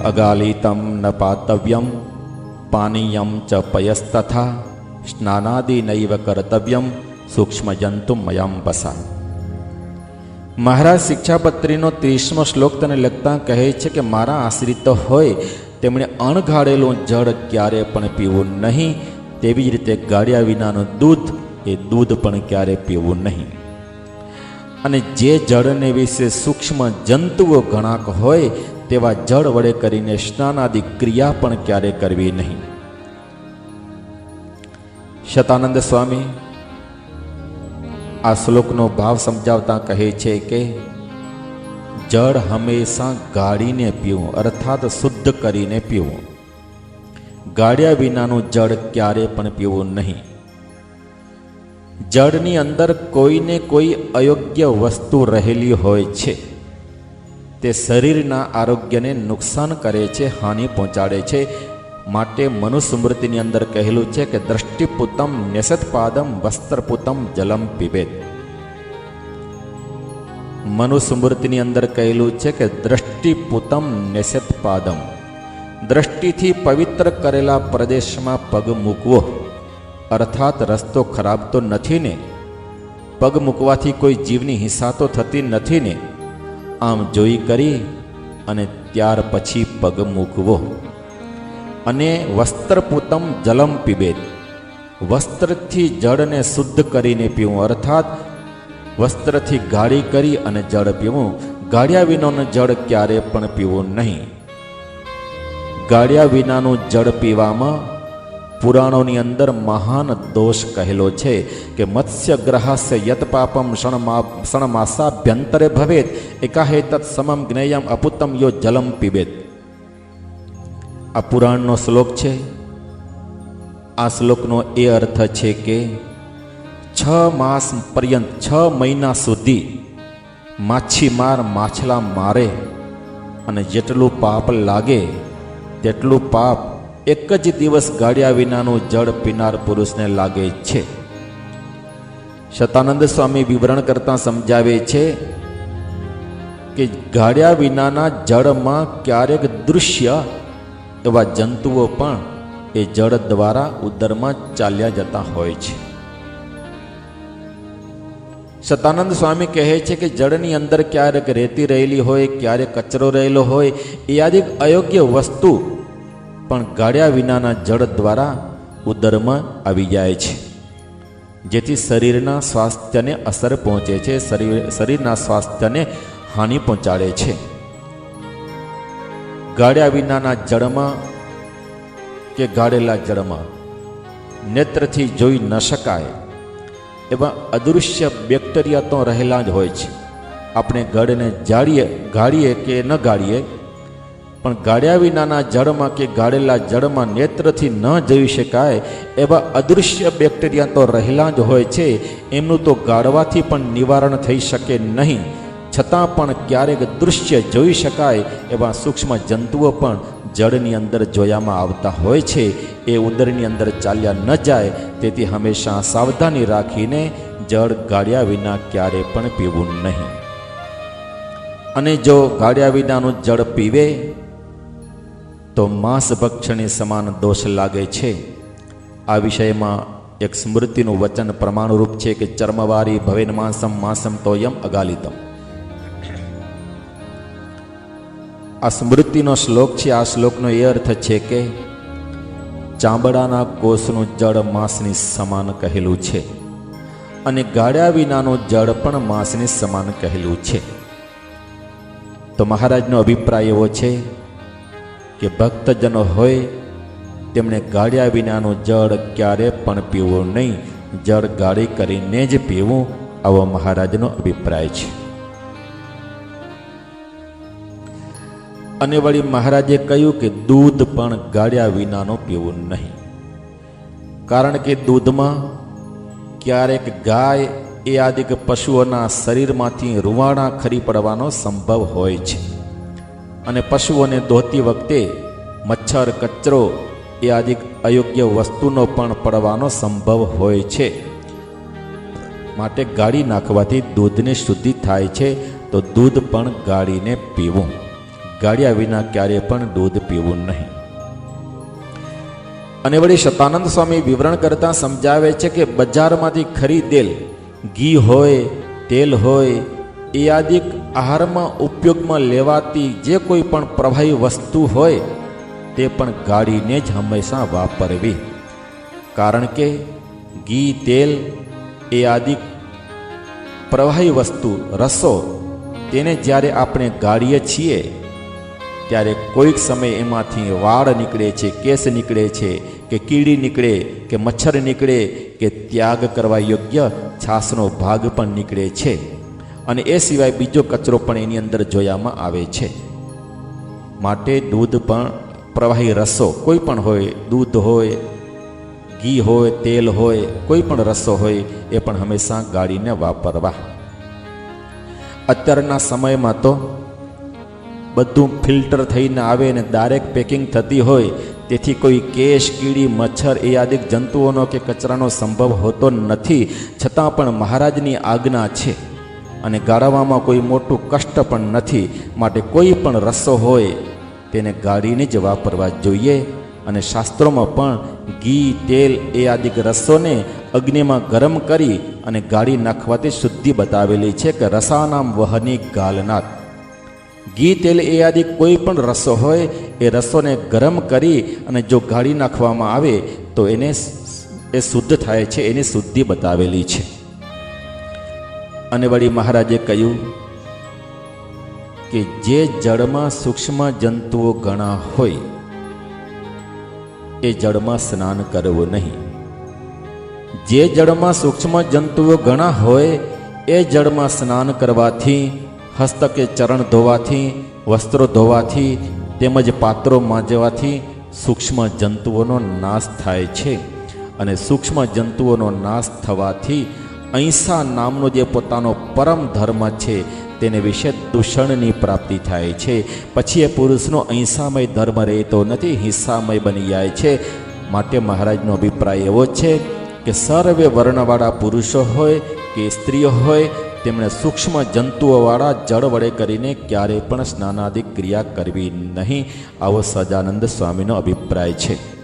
અગાલિતમ ન પાતવ્યમ પાનીયમ ચ પયસ્તથા સ્નાનાદિ નૈવ કર્તવ્યમ સૂક્ષ્મજંતુ મયંબસા. મહારાજ શિક્ષાપત્રીનો 30મો શ્લોક તને લખતા કહે છે કે મારા આશ્રિત હોય તેમણે અણઘાળેલું જળ ક્યારે પણ પીવું નહીં. તેવી જ રીતે ગાળ્યા વિનાનું દૂધ એ દૂધ પણ ક્યારે પીવું નહીં. અને જે જળને વિશે સૂક્ષ્મ જંતુઓ ઘણાક હોય તેવા જળ વડે કરીને સ્નાનાદિ ક્રિયા પણ ક્યારે કરવી નહીં. શતાનંદ સ્વામી આ શ્લોકનો ભાવ સમજાવતા કહે છે કે જળ હંમેશા ગાળીને પીવું, અર્થાત શુદ્ધ કરીને પીવું. ગાળ્યા વિનાનું જળ ક્યારે પણ પીવું નહીં. જળની અંદર કોઈને કોઈ અયોગ્ય વસ્તુ રહેલી હોય છે. તે શરીરના આરોગ્યને નુકસાન કરે છે, હાનિ પહોંચાડે છે. માટે મનુસ્મૃતિની અંદર કહેલું છે કે દ્રષ્ટિપૂતમ ન્યસત્પાદમ વસ્ત્રપૂતમ જલમ પીબેત. મનુસ્મૃતિની અંદર કહેલું છે કે દ્રષ્ટિપૂતમ ન્યસત્પાદમ, દ્રષ્ટિથી પવિત્ર કરેલા પ્રદેશમાં પગ મૂકવો. અર્થાત રસ્તો ખરાબ તો નથી ને, પગ મૂકવાથી કોઈ જીવની હિંસા તો થતી નથી ને. આમ જોઈ કરી અને ત્યાર પછી પગ મૂકવો. અને વસ્ત્રપૂતમ જલમ પીબેત, વસ્ત્રથી જળને શુદ્ધ કરીને પીવું. અર્થાત વસ્ત્રથી ગાળી કરી અને જળ પીવું. ગાળ્યા વિનાનું જળ ક્યારે પણ પીવું નહીં. ગાળ્યા વિનાનું જળ પીવામાં પુરાણોની અંદર મહાન દોષ કહેલો છે કે મત્સ્યગ્રહસ્ય યત પાપમ ષણમાસાભ્યંતરે ભવેત એકાહેતત સમમ જ્ઞેયમ અપુત્તમ યો જલમ પીબેત. આ પુરાણનો શ્લોક છે. આ શ્લોકનો એ અર્થ છે કે 6 માસ પર્યંત, 6 મહિના સુધી માછીમાર માછલા મારે અને જેટલું પાપ લાગે તેટલું પાપ એક જ દિવસ ગાળ્યા વિનાનું જળ પીનાર પુરુષને લાગે છે. શતાનંદ સ્વામી વિવરણ કરતા સમજાવે છે કે ગાળ્યા વિનાના જળમાં ક્યારેક દૃશ્ય એવા જંતુઓ પણ એ જળ દ્વારા ઉદરમાં ચાલ્યા જતા હોય છે. શતાનંદ સ્વામી કહે છે કે જળની અંદર ક્યારેક રેતી રહેલી હોય, ક્યારેક કચરો રહેલો હોય, એ આદિ અયોગ્ય વસ્તુ પણ ગાળ્યા વિનાના જળ દ્વારા ઉદરમાં આવી જાય છે, જેથી શરીરના સ્વાસ્થ્યને અસર પહોંચે છે, શરીરના સ્વાસ્થ્યને હાનિ પહોંચાડે છે. ગાળ્યા વિનાના જળમાં કે ગાળેલા જળમાં નેત્રથી જોઈ ન શકાય એવા અદૃશ્ય બેક્ટેરિયા તો રહેલા જ હોય છે. આપણે ગળને ગાળીએ કે ન ગાળીએ, પણ ગાળ્યા વિનાના જળમાં કે ગાળેલા જળમાં નેત્રથી ન જોઈ શકાય એવા અદૃશ્ય બેક્ટેરિયા તો રહેલા જ હોય છે. એમનું તો ગાળવાથી પણ નિવારણ થઈ શકે નહીં, છતાં પણ ક્યારેક દૃશ્ય જોઈ શકાય એવા સૂક્ષ્મ જંતુઓ પણ જળની અંદર જોવામાં આવતા હોય છે. એ ઉદરની અંદર ચાલ્યા ન જાય, તેથી હંમેશા સાવધાની રાખીને જળ ગાળ્યા વિના ક્યારે પણ પીવું નહીં. અને જો ગાળ્યા વિનાનું જળ પીવે તો માંસ ભક્ષણી સમાન દોષ લાગે છે. આ વિષયમાં એક સ્મૃતિનું વચન પ્રમાણરૂપ છે કે ચર્મવારી ભવેન માંસમ માંસમ તોયમ અગાલિતમ. આ સ્મૃતિનો શ્લોક છે. આ શ્લોકનો એ અર્થ છે કે ચામડાના કોષનું જળ માંસની સમાન કહેલું છે અને ગાળ્યા વિનાનું જળ પણ માંસની સમાન કહેલું છે. તો મહારાજનો અભિપ્રાય એવો છે કે ભક્તજનો હોય તેમણે ગાળ્યા વિનાનું જળ ક્યારે પણ પીવું નહીં, જળ ગાળી કરીને જ પીવું, આવો મહારાજનો અભિપ્રાય છે. અને વળી મહારાજે કહ્યું કે દૂધ પણ ગાળ્યા વિનાનું પીવું નહીં, કારણ કે દૂધમાં ક્યારેક ગાય એ આદિક પશુઓના શરીરમાંથી રૂવાણા ખરી પડવાનો સંભવ હોય છે અને પશુઓને ધોતી વખતે મચ્છર, કચરો એ આદિક અયોગ્ય વસ્તુનો પણ પડવાનો સંભવ હોય છે. માટે ગાળી નાખવાથી દૂધની શુદ્ધિ થાય છે. તો દૂધ પણ ગાળીને પીવું. ગાળ્યા વિના ક્યારેય પણ દૂધ પીવું નહીં. અને વળી શતાનંદ સ્વામી વિવરણ કરતા સમજાવે છે કે બજારમાંથી ખરીદેલ ઘી હોય, તેલ હોય, એ આદિ આહારમાં ઉપયોગમાં લેવાતી જે કોઈ પણ પ્રવાહી વસ્તુ હોય તે પણ ગાળીને જ હંમેશા વાપરવી. કારણ કે ઘી, તેલ એ આદિ પ્રવાહી વસ્તુ, રસો, તેને જ્યારે આપણે ગાળીએ છીએ ત્યારે કોઈક સમય એમાંથી વાળ નીકળે છે, કેસ નીકળે છે, કે કીડી નીકળે, કે મચ્છર નીકળે, કે ત્યાગ કરવા યોગ્ય છાસનો ભાગ પણ નીકળે છે. અને એ સિવાય બીજો કચરો પણ એની અંદર જોવામાં આવે છે. માટે દૂધ પણ પ્રવાહી રસો કોઈ પણ હોય, દૂધ હોય, ઘી હોય, તેલ હોય, કોઈ પણ રસો હોય, એ પણ હંમેશા ગાળીને વાપરવા. અત્યારના સમયમાં તો બધું ફિલ્ટર થઈને આવે અને ડાયરેક્ટ પેકિંગ થતી હોય, તેથી કોઈ કેશ, કીડી, મચ્છર એ આદિ જંતુઓનો કે કચરાનો સંભવ હોતો નથી. છતાં પણ મહારાજની આજ્ઞા છે અને ગાળવામાં કોઈ મોટું કષ્ટ પણ નથી. માટે કોઈ પણ રસો હોય તેને ગાળીને જ વાપરવા જોઈએ. અને શાસ્ત્રોમાં પણ ઘી, તેલ એ આદિ રસોને અગ્નિમાં ગરમ કરી અને ગાળી નાખવાથી શુદ્ધિ બતાવેલી છે કે રસાનામ વહની ગાલનાથ. ઘી, તેલ એ આદિ કોઈ પણ રસો હોય એ રસોને ગરમ કરી અને જો ગાળી નાખવામાં આવે તો એને એ શુદ્ધ થાય છે, એની શુદ્ધિ બતાવેલી છે. અને વળી મહારાજે કહ્યું કે જે જળમાં સૂક્ષ્મ જંતુઓ ઘણા હોય એ જળમાં સ્નાન કરવું નહીં. જે જળમાં સૂક્ષ્મ જંતુઓ ઘણા હોય એ જળમાં સ્નાન કરવાથી, હસ્ત કે ચરણ ધોવાથી, વસ્ત્રો ધોવાથી તેમજ પાત્રો માંજવાથી સૂક્ષ્મ જંતુઓનો નાશ થાય છે. અને સૂક્ષ્મ જંતુઓનો નાશ થવાથી અહિંસા નામનો જે પોતાનો પરમ ધર્મ છે તેને વિશે દૂષણની પ્રાપ્તિ થાય છે. પછી એ પુરુષનો અહિંસામય ધર્મ રહેતો નથી, હિંસામય બની જાય છે. માટે મહારાજનો અભિપ્રાય એવો છે કે સર્વે વર્ણવાળા પુરુષો હોય કે સ્ત્રીઓ હોય તેમણે સૂક્ષ્મ જંતુઓવાળા જળ વડે કરીને ક્યારેય પણ સ્નાનાદિક ક્રિયા કરવી નહીં. આવો સહજાનંદ સ્વામીનો અભિપ્રાય છે.